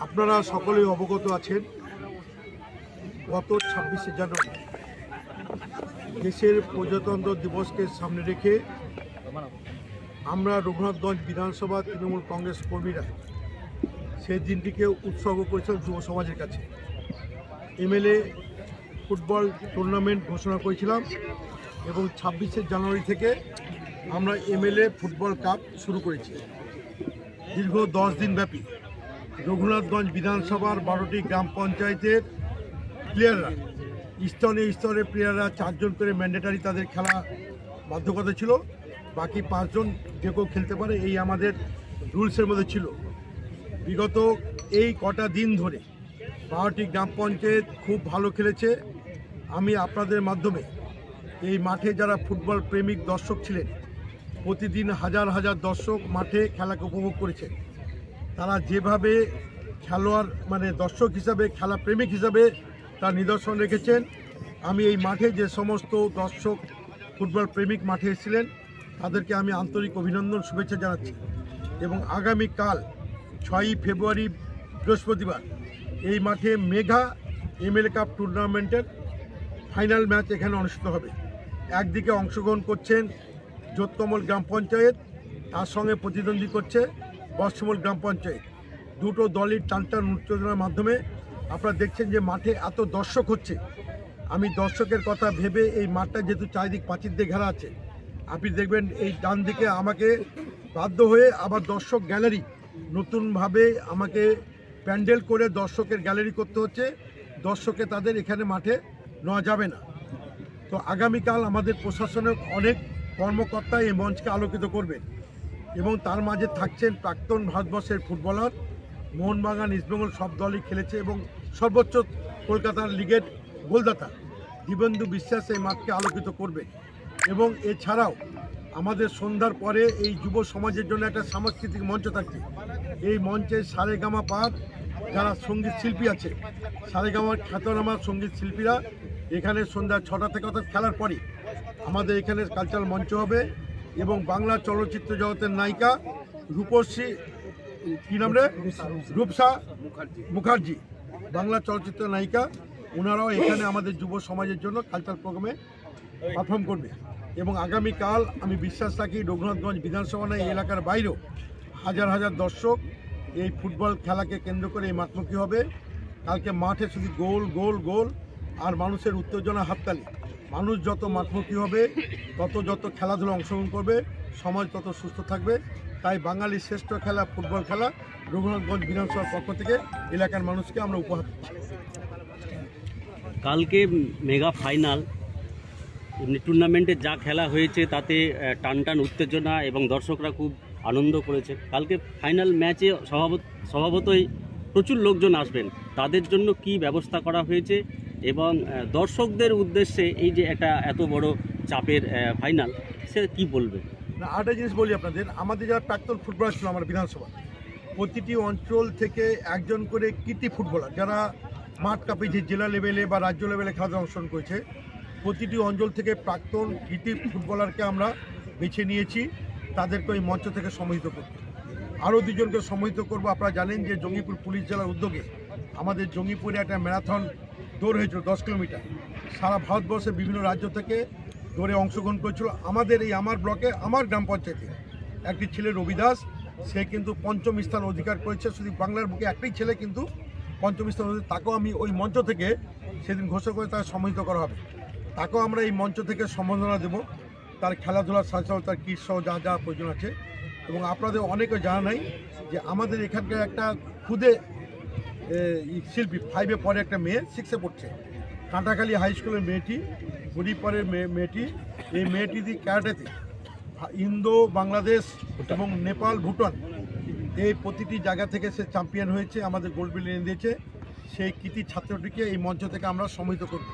আপনারা সকলেই অবগত আছেন, গত 26শে জানুয়ারি দেশের প্রজাতন্ত্র দিবসকে সামনে রেখে আমরা রঘুনাথগঞ্জ বিধানসভা তৃণমূল কংগ্রেস কর্মীরা সেই দিনটিকে উৎসর্গ করেছিলাম যুব সমাজের কাছে। এমএলএ ফুটবল টুর্নামেন্ট ঘোষণা করেছিলাম এবং 26শে জানুয়ারি থেকে আমরা এমএলএ ফুটবল কাপ শুরু করেছি। দীর্ঘ 10 দিন ব্যাপী রঘুনাথগঞ্জ বিধানসভার 12টি গ্রাম পঞ্চায়েতের প্লেয়াররা স্তরে স্তরে প্লেয়াররা 4 জন করে ম্যান্ডেটারি তাদের খেলা বাধ্যকতা ছিল, বাকি 5 জন যে কেউ খেলতে পারে, এই আমাদের রুলসের মধ্যে ছিল। বিগত এই কটা দিন ধরে 12টি গ্রাম পঞ্চায়েত খুব ভালো খেলেছে। আমি আপনাদের মাধ্যমে এই মাঠে যারা ফুটবল প্রেমিক দর্শক ছিলেন, প্রতিদিন হাজার হাজার দর্শক মাঠে খেলাকে উপভোগ করেছে। তারা যেভাবে খেলোয়াড় দর্শক হিসাবে, খেলা প্রেমিক হিসাবে তার নিদর্শন রেখেছেন, আমি এই মাঠে যে সমস্ত দর্শক ফুটবল প্রেমিক মাঠে এসেছিলেন তাদেরকে আমি আন্তরিক অভিনন্দন, শুভেচ্ছা জানাচ্ছি। এবং আগামীকাল 6ই ফেব্রুয়ারি বৃহস্পতিবার এই মাঠে মেগা এমএলএ কাপ টুর্নামেন্টের ফাইনাল ম্যাচ এখানে অনুষ্ঠিত হবে। একদিকে অংশগ্রহণ করছেন যোত্তমল গ্রাম পঞ্চায়েত, তার সঙ্গে প্রতিদ্বন্দ্বী করছে বর্ষমল গ্রাম পঞ্চায়েত। দুটো দলই টানটান উত্তেজনার মাধ্যমে আপনারা দেখছেন যে মাঠে এত দর্শক হচ্ছে। আমি দর্শকের কথা ভেবে এই মাঠটা যেহেতু চারিদিক প্রাচীর দিয়ে ঘেরা আছে, আপনি দেখবেন এই ডান দিকে আমাকে বাধ্য হয়ে আবার দর্শক গ্যালারি নতুনভাবে আমাকে প্যান্ডেল করে দর্শকের গ্যালারি করতে হচ্ছে। দর্শকে তাদের এখানে মাঠে নেওয়া যাবে না। তো আগামীকাল আমাদের প্রশাসনের অনেক কর্মকর্তা এই মঞ্চকে আলোকিত করবেন এবং তার মাঝে থাকছেন প্রাক্তন ভারতবর্ষের ফুটবলার, মোহনবাগান, ইস্টবেঙ্গল সব দলই খেলেছে এবং সর্বোচ্চ কলকাতার লিগের গোলদাতা দিবেন্দু বিশ্বাস এই মাঠকে আলোকিত করবে। এবং এছাড়াও আমাদের সন্ধ্যার পরে এই যুব সমাজের জন্য একটা সাংস্কৃতিক মঞ্চ থাকছে। এই মঞ্চে সারেগামা পার যারা সঙ্গীত শিল্পী আছে, সারেগামার খ্যাতনামা সঙ্গীত শিল্পীরা এখানে সন্ধ্যা 6টা থেকে, অর্থাৎ খেলার পরই আমাদের এখানে কালচারাল মঞ্চ হবে। এবং বাংলা চলচ্চিত্র জগতের নায়িকা রূপশ্রী, কী নাম রে, রূপসা মুখার্জি, বাংলা চলচ্চিত্র নায়িকা, ওনারাও এখানে আমাদের যুব সমাজের জন্য কালচারাল প্রোগ্রামে পারফর্ম করবে। এবং আগামীকাল আমি বিশ্বাস রাখি রঘুনাথগঞ্জ বিধানসভা নয়, এই এলাকার বাইরেও হাজার হাজার দর্শক এই ফুটবল খেলাকে কেন্দ্র করে এই মাঠমুখী হবে। কালকে মাঠে শুধু গোল গোল গোল আর মানুষের উত্তেজনা, হাততালি। মানুষ যত মাঠমুখী হবে, যত খেলাধুলা অংশগ্রহণ করবে, সমাজ তত সুস্থ থাকবে। তাই বাঙালির শ্রেষ্ঠ খেলা ফুটবল খেলা রঘুনাথগঞ্জ বিধানসভার পক্ষ থেকে এলাকার মানুষকে আমরা উপহার দিচ্ছি। কালকে মেগা ফাইনাল টুর্নামেন্টে যা খেলা হয়েছে তাতে টানটান উত্তেজনা এবং দর্শকরা খুব আনন্দ করেছে। কালকে ফাইনাল ম্যাচে স্বভাবতই প্রচুর লোকজন আসবেন, তাদের জন্য কি ব্যবস্থা করা হয়েছে এবং দর্শকদের উদ্দেশ্যে এই যে একটা এত বড় চাপের ফাইনাল, সে কি বলবে? না, আরেকটা জিনিস বলি আপনাদের, আমাদের যারা প্রাক্তন ফুটবলার ছিল আমার বিধানসভা, প্রতিটি অঞ্চল থেকে একজন করে কৃতি ফুটবলার যারা মাঠ কাঁপিয়েছে, জেলা লেভেলে বা রাজ্য লেভেলে খেলাধুলায় অংশগ্রহণ করেছে, প্রতিটি অঞ্চল থেকে প্রাক্তন কৃতি ফুটবলারকে আমরা বেছে নিয়েছি, তাদেরকে ওই মঞ্চ থেকে সম্মানিত করব। আরও 2 জনকে সম্মানিত করব। আপনারা জানেন যে জঙ্গিপুর পুলিশ জেলার উদ্যোগে আমাদের জঙ্গিপুরে একটা ম্যারাথন দৌড় হয়েছিল 10 কিলোমিটার। সারা ভারতবর্ষের বিভিন্ন রাজ্য থেকে দৌড়ে অংশগ্রহণ করেছিল। আমাদের এই আমার ব্লকে, আমার গ্রাম পঞ্চায়েতে একটি ছেলে রবি দাস, সে কিন্তু 5ম স্থান অধিকার করেছে। শুধু বাংলার বুকে একটাই ছেলে কিন্তু 5ম স্থান অধিকার, তাকেও আমি ওই মঞ্চ থেকে সেদিন ঘোষণা করে তাকে সম্মানিত করা হবে। তাকেও আমরা এই মঞ্চ থেকে সম্মাননা দেব, তার খেলাধুলার সাথে সাথে তার কিট সহ যা যা প্রয়োজন আছে। এবং আপনাদের অনেকে জানা নাই যে আমাদের এখানকার একটা খুদে শিল্পী, 5-এ পরে একটা মেয়ে 6-এ পড়ছে, কাঁটাখালী হাই স্কুলের মেয়েটি, হরিপাড়ের মেয়েটি, এই মেয়েটি ক্যারাটেতে ইন্দো, বাংলাদেশ এবং নেপাল, ভুটান এই প্রতিটি জায়গা থেকে সে চ্যাম্পিয়ন হয়েছে, আমাদের গোল্ড মেডেল এনে দিয়েছে। সেই কৃতি ছাত্রটিকে এই মঞ্চ থেকে আমরা সম্মানিত করব।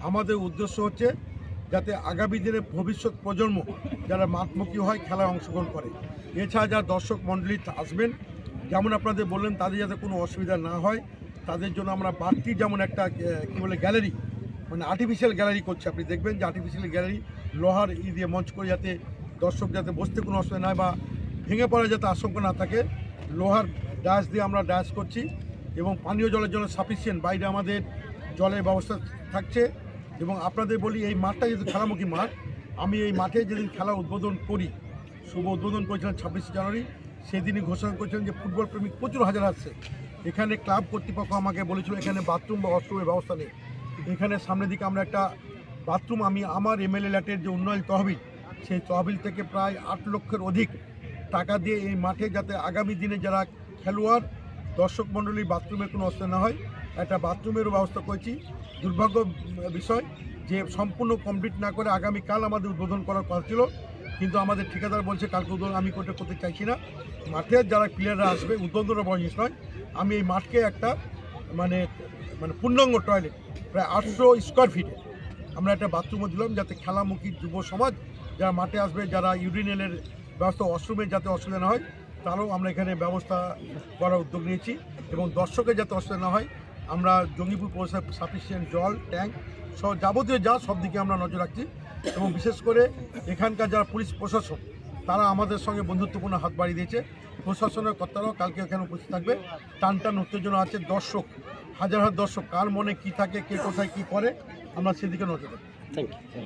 আমাদের উদ্দেশ্য হচ্ছে যাতে আগামী দিনে ভবিষ্যৎ প্রজন্ম যারা মাঠমুখী হয়, খেলায় অংশগ্রহণ করে। এছাড়া যারা দর্শক মণ্ডলী আসবেন, যেমন আপনাদের বললেন, তাদের যাতে কোনো অসুবিধা না হয় তাদের জন্য আমরা বাড়তি যেমন একটা গ্যালারি, আর্টিফিশিয়াল গ্যালারি করছি। আপনি দেখবেন যে আর্টিফিশিয়াল গ্যালারি লোহার দিয়ে মঞ্চ করে, যাতে দর্শক যাতে বসতে কোনো অসুবিধা না হয় বা ভেঙে পড়ার যাতে আশঙ্কা না থাকে, লোহার ডায়াস দিয়ে আমরা ডায়াস করছি। এবং পানীয় জলের জন্য সাফিসিয়েন্ট, বাইরে আমাদের জলের ব্যবস্থা থাকছে। এবং আপনাদের বলি, এই মাঠটা যেহেতু খেলামুখী মাঠ, আমি এই মাঠে যেদিন খেলা উদ্বোধন করি, শুভ উদ্বোধন করেছিলাম 26 জানুয়ারি, সেদিনই ঘোষণা করেছিলেন যে ফুটবল প্রেমিক প্রচুর হাজার আসছে। এখানে ক্লাব কর্তৃপক্ষ আমাকে বলেছিল এখানে বাথরুম বা ওয়াশরুমের ব্যবস্থা নেই। এখানে সামনের দিকে আমরা একটা বাথরুম, আমি আমার এমএলএ ল্যাটের যে উন্নয়ন তহবিল, সেই তহবিল থেকে প্রায় 8 লক্ষের অধিক টাকা দিয়ে এই মাঠে যাতে আগামী দিনে যারা খেলোয়াড় দর্শক মণ্ডলীর বাথরুমের কোনো অবস্থা না হয়, একটা বাথরুমেরও ব্যবস্থা করেছি। দুর্ভাগ্য বিষয় যে সম্পূর্ণ কমপ্লিট না করে আগামীকাল আমাদের উদ্বোধন করার কথা ছিল, কিন্তু আমাদের ঠিকাদার বলছে কালকে উদ্বোধন আমি করতে চাইছি না। মাঠের যারা প্লেয়াররা আসবে, উদ্বোধনটা বড় জিনিস নয়, আমি এই মাঠকে একটা মানে পূর্ণাঙ্গ টয়লেট প্রায় 800 স্কোয়ার ফিটে আমরা একটা বাথরুমও দিলাম, যাতে খেলামুখী যুব সমাজ যারা মাঠে আসবে, যারা ইউরিনেলের ব্যবস্থা, ওয়াশরুমের যাতে অসুবিধা না হয়, তারও আমরা এখানে ব্যবস্থা করার উদ্যোগ নিয়েছি। এবং দর্শকের যাতে অসুবিধা না হয়, আমরা জঙ্গিপুর পৌরসভায় সাফিসিয়েন্ট জল ট্যাঙ্ক সব যাবতীয় সব দিকে আমরা নজর রাখছি। এবং বিশেষ করে এখানকার যারা পুলিশ প্রশাসন, তারা আমাদের সঙ্গে বন্ধুত্বপূর্ণ হাত বাড়িয়ে দিয়েছে। প্রশাসনের কর্তারাও কালকে এখানে উপস্থিত থাকবে। টান উত্তেজনা আছে, দর্শক হাজার হাজার দর্শক, কার মনে কি থাকে, কে কোথায় কি করে, আমরা সেদিকে নজর রাখি। Thank you.